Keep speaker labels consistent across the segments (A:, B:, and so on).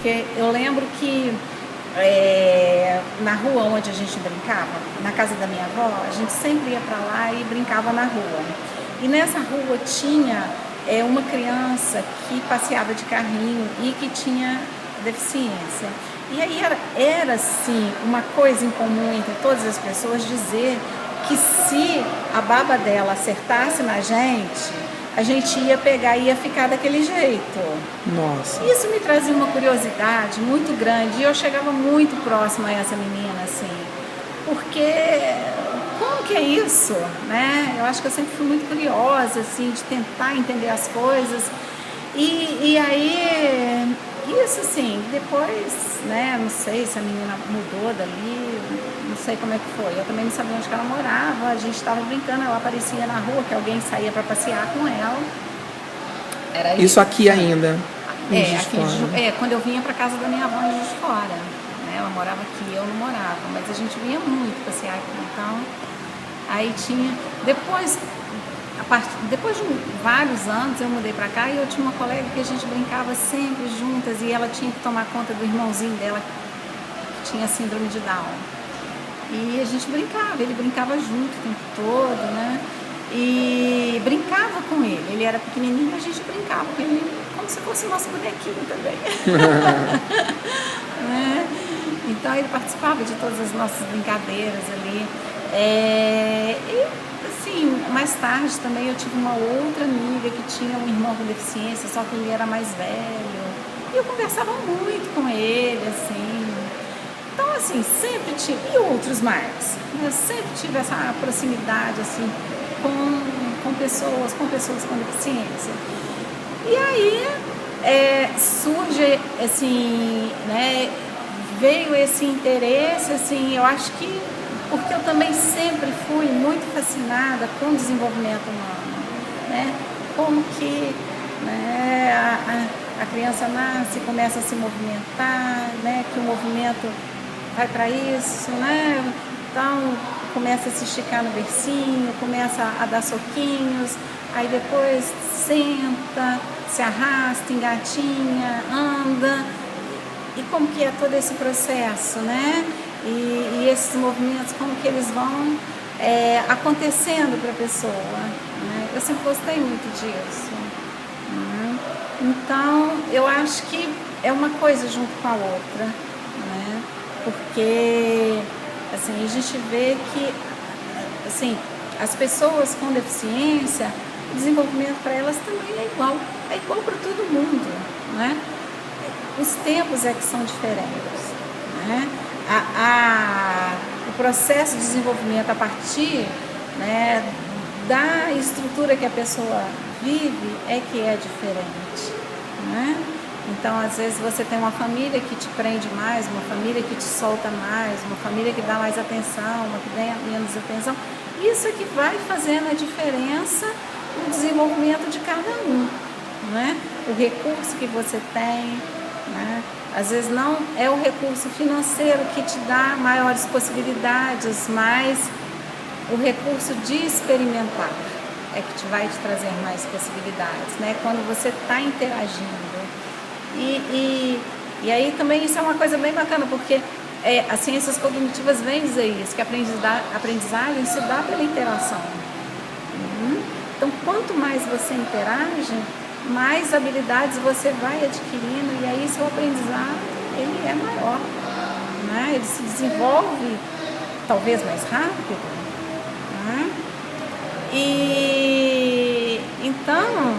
A: porque eu lembro que na rua onde a gente brincava, na casa da minha avó, a gente sempre ia para lá e brincava na rua. E nessa rua tinha uma criança que passeava de carrinho e que tinha deficiência. E aí era assim, uma coisa em comum entre todas as pessoas dizer que se a baba dela acertasse na gente, a gente ia pegar e ia ficar daquele jeito.
B: Nossa.
A: Isso me trazia uma curiosidade muito grande e eu chegava muito próxima a essa menina, assim, porque como que é isso, né? Eu acho que eu sempre fui muito curiosa, assim, de tentar entender as coisas. E aí, isso assim, depois, né, não sei se a menina mudou dali, não sei como é que foi. Eu também não sabia onde que ela morava, a gente estava brincando, ela aparecia na rua, que alguém saía para passear com ela. Era
B: isso aqui ainda?
A: Quando eu vinha para casa da minha avó em Juiz de Fora, né, ela morava aqui, eu não morava, mas a gente vinha muito passear aqui, então, aí tinha, depois de vários anos eu mudei para cá e eu tinha uma colega que a gente brincava sempre juntas e ela tinha que tomar conta do irmãozinho dela que tinha síndrome de Down. E a gente brincava, ele brincava junto o tempo todo, né? E brincava com ele. Ele era pequenininho, a gente brincava com ele como se fosse o nosso bonequinho também. Né? Então ele participava de todas as nossas brincadeiras ali. E assim, mais tarde também eu tive uma outra amiga que tinha um irmão com deficiência, só que ele era mais velho. E eu conversava muito com ele, assim. Então, assim, sempre tive, e outros mais, eu sempre tive essa proximidade, assim, com pessoas com deficiência. E aí surge, assim, né, veio esse interesse, assim, eu acho que porque eu também sempre fui muito fascinada com o desenvolvimento humano, né, como que, né, a criança nasce, começa a se movimentar, né, que o movimento vai para isso, né? Então começa a se esticar no bercinho, começa a dar soquinhos, aí depois senta, se arrasta, engatinha, anda. E como que é todo esse processo, né? E esses movimentos, como que eles vão acontecendo para a pessoa, né? Eu sempre gostei muito disso. Né? Então, eu acho que é uma coisa junto com a outra, né? Porque, assim, a gente vê que, assim, as pessoas com deficiência, o desenvolvimento para elas também é igual para todo mundo, né? Os tempos é que são diferentes, né? O processo de desenvolvimento a partir, né, da estrutura que a pessoa vive é que é diferente, né? Então, às vezes, você tem uma família que te prende mais, uma família que te solta mais, uma família que dá mais atenção, uma que dá menos atenção. Isso é que vai fazendo a diferença no desenvolvimento de cada um, né? O recurso que você tem, né? Às vezes não é o recurso financeiro que te dá maiores possibilidades, mas o recurso de experimentar é que vai te trazer mais possibilidades, né? Quando você está interagindo. E aí também isso é uma coisa bem bacana, porque as ciências cognitivas vêm dizer isso, que a aprendizagem se dá pela interação. Então, quanto mais você interage, mais habilidades você vai adquirindo, e aí seu aprendizado ele é maior, né? Ele se desenvolve talvez mais rápido, né? E então,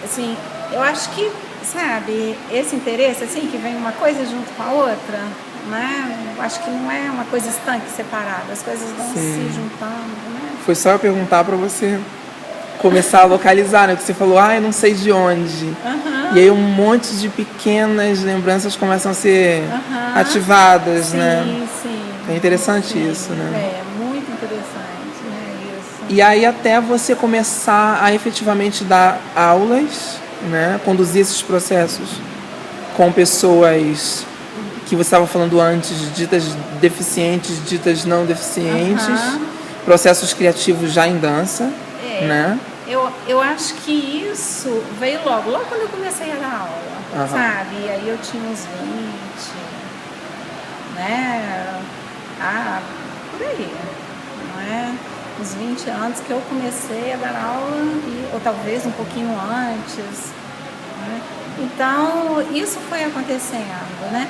A: assim, eu acho que, sabe, esse interesse, assim, que vem uma coisa junto com a outra, né? Eu acho que não é uma coisa estanque, separada, as coisas vão se juntando, né?
B: Foi só eu perguntar para você começar a localizar, né? Que você falou, eu não sei de onde. E aí um monte de pequenas lembranças começam a ser ativadas, né?
A: Sim.
B: É interessante isso, né?
A: É muito interessante, né? Isso.
B: E aí até você começar a efetivamente dar aulas, né? Conduzir esses processos com pessoas que você estava falando antes, ditas deficientes, ditas não deficientes, processos criativos já em dança, né?
A: Eu acho que isso veio logo quando eu comecei a dar sabe? E aí eu tinha uns 20, né? Por aí, não é? Uns 20 anos que eu comecei a dar aula, ou talvez um pouquinho antes, né? Então, isso foi acontecendo, né?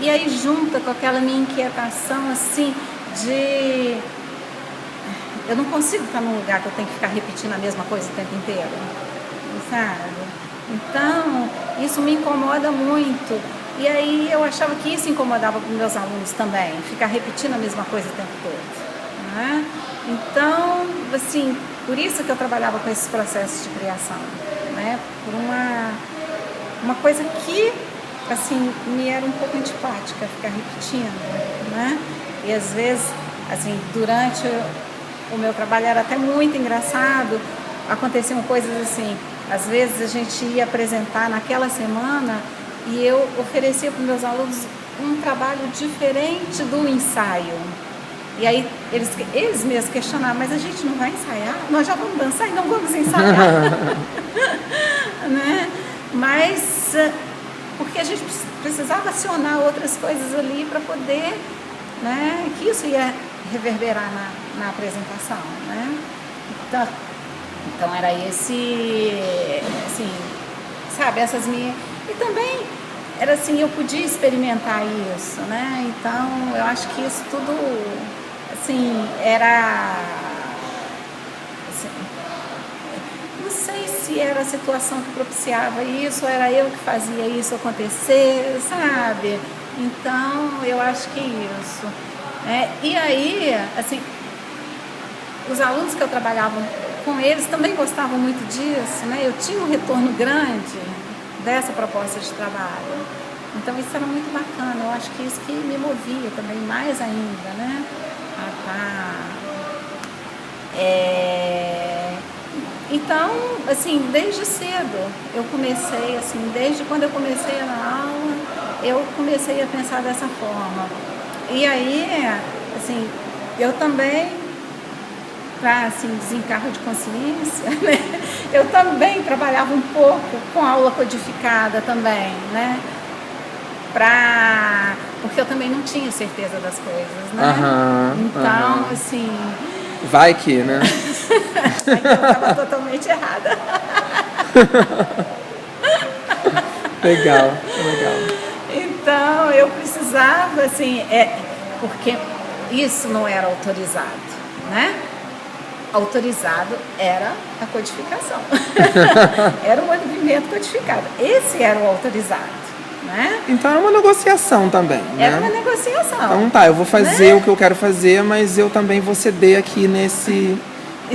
A: E aí junta com aquela minha inquietação, assim, de... Eu não consigo estar num lugar que eu tenho que ficar repetindo a mesma coisa o tempo inteiro, sabe? Então, isso me incomoda muito. E aí eu achava que isso incomodava os meus alunos também, ficar repetindo a mesma coisa o tempo todo, né? Então, assim, por isso que eu trabalhava com esses processos de criação, né? Por uma coisa que, assim, me era um pouco antipática, ficar repetindo, né? E às vezes, assim, durante o meu trabalho era até muito engraçado, aconteciam coisas assim, às vezes a gente ia apresentar naquela semana e eu oferecia para os meus alunos um trabalho diferente do ensaio. E aí eles mesmos questionavam, mas a gente não vai ensaiar? Nós já vamos dançar e não vamos ensaiar. Né? Mas porque a gente precisava acionar outras coisas ali para poder, né, que isso ia reverberar na apresentação, né? Então era esse, assim, sabe, essas minhas... E também era assim, eu podia experimentar isso, né? Então eu acho que isso tudo, assim, era... Assim, não sei se era a situação que propiciava isso, ou era eu que fazia isso acontecer, sabe? Então eu acho que isso... E aí, assim, os alunos que eu trabalhava com eles também gostavam muito disso, né? Eu tinha um retorno grande dessa proposta de trabalho. Então isso era muito bacana, eu acho que isso que me movia também mais ainda, né? Então, assim, desde cedo eu comecei, assim, desde quando eu comecei a dar aula, eu comecei a pensar dessa forma. E aí, assim, eu também, para assim, desencargo de consciência, né? Eu também trabalhava um pouco com aula codificada também, né? Porque eu também não tinha certeza das coisas, né? Então, assim...
B: Vai que, né?
A: Aí eu estava totalmente errada.
B: Legal.
A: Então, eu precisava, assim, porque isso não era autorizado, né? Autorizado era a codificação. Era um movimento codificado. Esse era o autorizado, né?
B: Então era uma negociação também, né?
A: Era uma negociação.
B: Então tá, eu vou fazer, né, o que eu quero fazer, mas eu também vou ceder aqui nesse...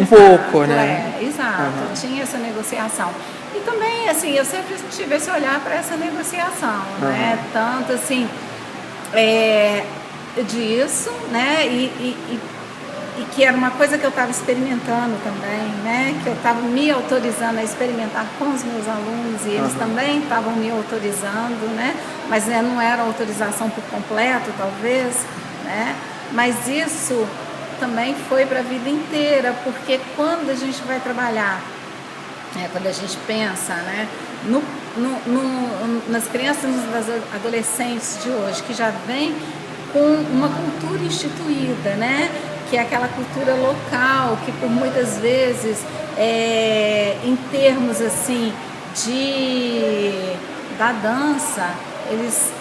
B: pouco, né?
A: Exato. Tinha essa negociação. E também, assim, eu sempre tive esse olhar para essa negociação, né? Tanto, assim, disso, né? E que era uma coisa que eu estava experimentando também, né? Que eu estava me autorizando a experimentar com os meus alunos e eles também estavam me autorizando, né? Mas não era autorização por completo, talvez, né? Mas isso também foi para a vida inteira, porque quando a gente vai trabalhar, quando a gente pensa, né, nas crianças e nos adolescentes de hoje, que já vem com uma cultura instituída, né, que é aquela cultura local, que por muitas vezes, em termos assim da dança, eles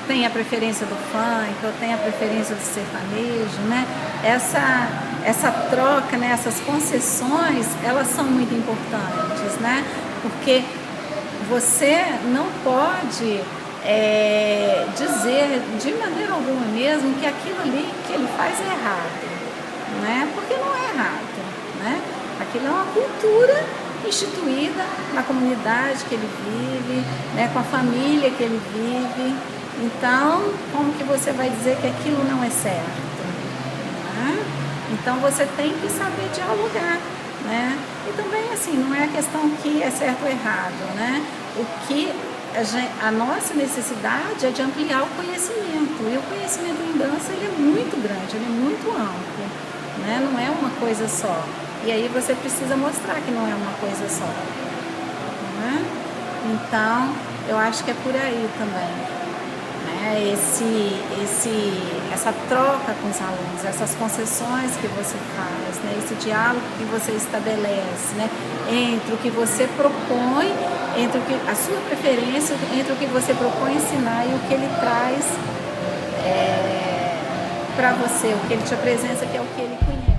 A: têm a preferência do funk, ou têm a preferência do sertanejo, né? Essa troca, né? Essas concessões, elas são muito importantes, né? Porque você não pode dizer de maneira alguma mesmo que aquilo ali que ele faz é errado, né? Porque não é errado, né? Aquilo é uma cultura instituída na comunidade que ele vive, né? Com a família que ele vive. Então, como que você vai dizer que aquilo não é certo? Né? Então, você tem que saber dialogar, né? E também, assim, não é a questão que é certo ou errado, né? O que a nossa necessidade é de ampliar o conhecimento. E o conhecimento em dança, ele é muito grande, ele é muito amplo, né? Não é uma coisa só. E aí você precisa mostrar que não é uma coisa só, né? Então, Eu acho que é por aí também, né? Essa troca com os alunos, essas concessões que você faz, né? Esse diálogo que você estabelece, né? Entre o que você propõe, entre a sua preferência, entre o que você propõe ensinar e o que ele traz para você, o que ele te apresenta, que é o que ele conhece.